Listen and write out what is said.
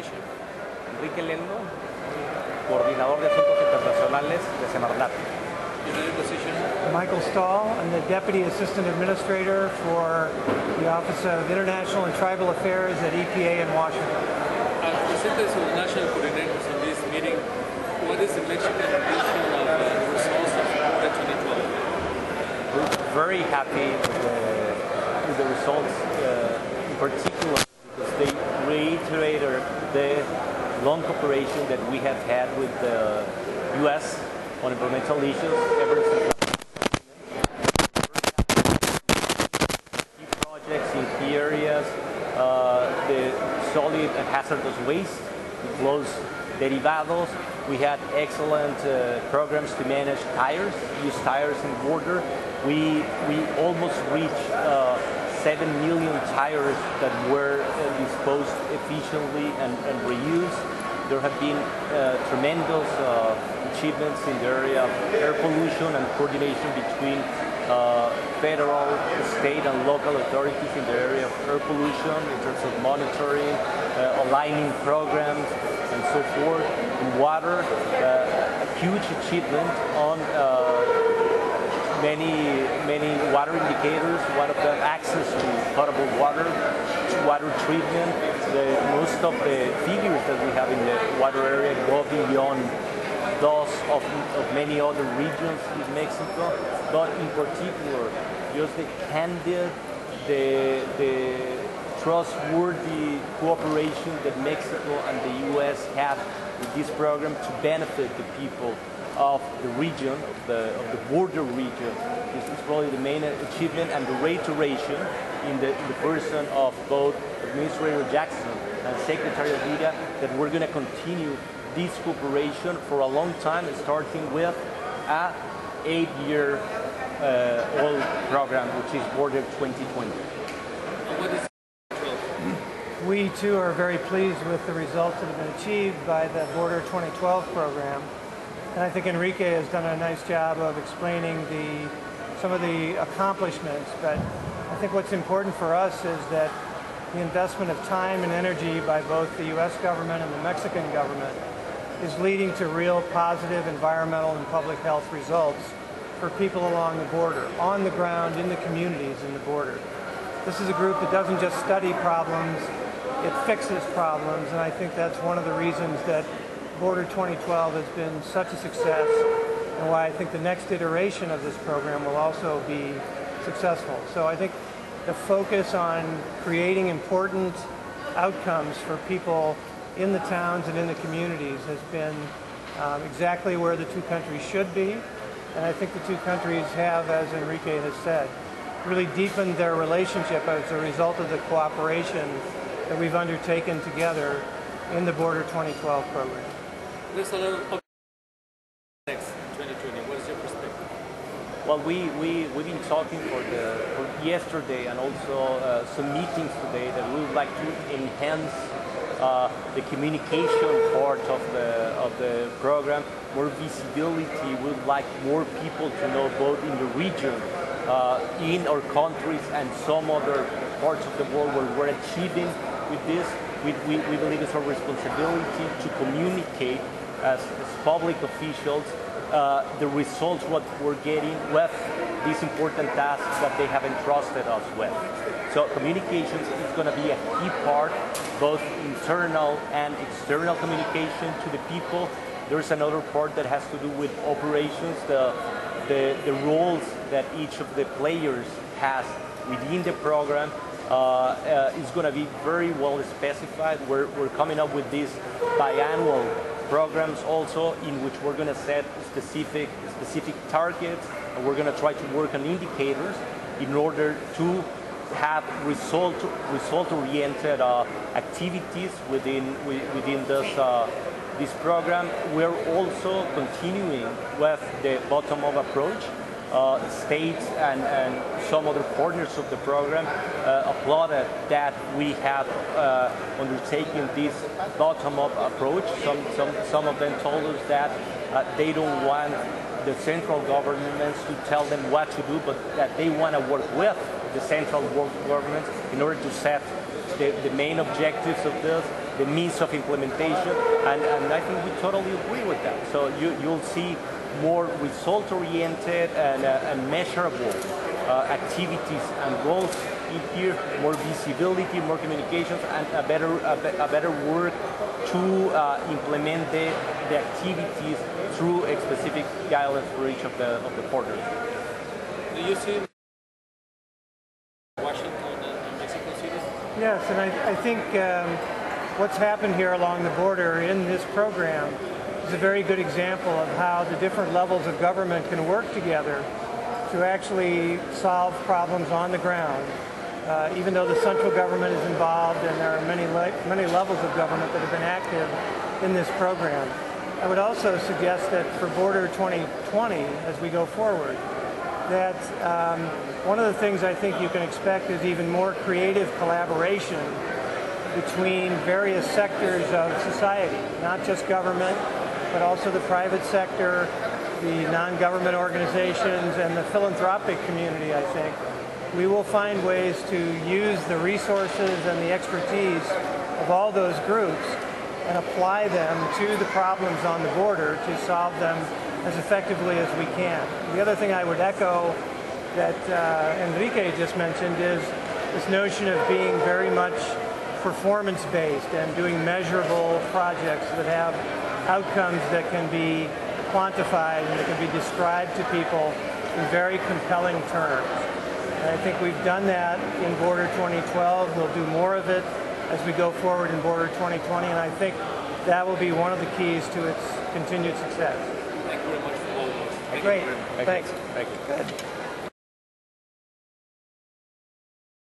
position? Enrique Lendo, coordinador de asuntos internacionales de SEMARNAT. Your name position? Michael Stahl. I'm the Deputy Assistant Administrator for the Office of International and Tribal Affairs at EPA in Washington. As presenters of national coordinators on this meeting, what is the Mexican vision of the results of Border 2012? We're very happy with the results, in particular because they reiterated the long cooperation that we have had with the U.S. on environmental issues ever since. Key projects in key areas, the solid and hazardous waste, los derivados. We had excellent programs to manage tires, use tires in border. We almost reached 7 million tires that were disposed efficiently and reused. There have been tremendous achievements in the area of air pollution and coordination between federal, state and local authorities in the area of air pollution in terms of monitoring, aligning programs and so forth. In water, a huge achievement on many water indicators. One of them, access to potable water, water treatment. Most of the figures that we have in the water area go beyond those of many other regions in Mexico, but in particular, just the candid, the trustworthy cooperation that Mexico and the U.S. have with this program to benefit the people of the region, of the border region. This is probably the main achievement, and the reiteration in the person of both Administrator Jackson and Secretary Alvira that we're going to continue this cooperation for a long time, starting with a 8-year old program, which is Border 2020. We too are very pleased with the results that have been achieved by the Border 2012 program. And I think Enrique has done a nice job of explaining some of the accomplishments. But I think what's important for us is that the investment of time and energy by both the U.S. government and the Mexican government is leading to real positive environmental and public health results for people along the border, on the ground, in the communities in the border. This is a group that doesn't just study problems, it fixes problems, and I think that's one of the reasons that Border 2012 has been such a success, and why I think the next iteration of this program will also be successful. So I think the focus on creating important outcomes for people in the towns and in the communities has been exactly where the two countries should be, and I think the two countries have, as Enrique has said, really deepened their relationship as a result of the cooperation that we've undertaken together in the Border 2012 program. There's a lot of next 2020. What is your perspective? Well, we've been talking for yesterday and also some meetings today that we would like to enhance the communication part of the program, more visibility. We would like more people to know, both in the region, in our countries, and some other parts of the world where we're achieving with this. We believe it's our responsibility to communicate as public officials the results, what we're getting with these important tasks that they have entrusted us with. So communications is going to be a key part, both internal and external communication to the people. There's another part that has to do with operations, the roles that each of the players has within the program. Is going to be very well specified. We're coming up with these biannual programs also, in which we're going to set specific targets, and we're going to try to work on indicators in order to have result-oriented activities within this program. We're also continuing with the bottom-up approach. States and some other partners of the program applauded that we have undertaken this bottom-up approach. Some of them told us that they don't want the central governments to tell them what to do, but that they want to work with the central government in order to set the main objectives of this. the means of implementation, and I think we totally agree with that. So you'll see more result-oriented and measurable activities and goals in here, more visibility, more communications, and a better work to implement the activities through a specific guidelines for each of the porters. Do you see Washington and Mexico cities? Yes, and I think what's happened here along the border in this program is a very good example of how the different levels of government can work together to actually solve problems on the ground. Even though the central government is involved and there are many levels of government that have been active in this program. I would also suggest that for Border 2020, as we go forward, that one of the things I think you can expect is even more creative collaboration between various sectors of society, not just government, but also the private sector, the non-government organizations, and the philanthropic community, I think. We will find ways to use the resources and the expertise of all those groups and apply them to the problems on the border to solve them as effectively as we can. The other thing I would echo that Enrique just mentioned is this notion of being very much performance-based and doing measurable projects that have outcomes that can be quantified and that can be described to people in very compelling terms. And I think we've done that in Border 2012. We'll do more of it as we go forward in Border 2020, and I think that will be one of the keys to its continued success. Thank you very much for all those. Great. Thanks. Good.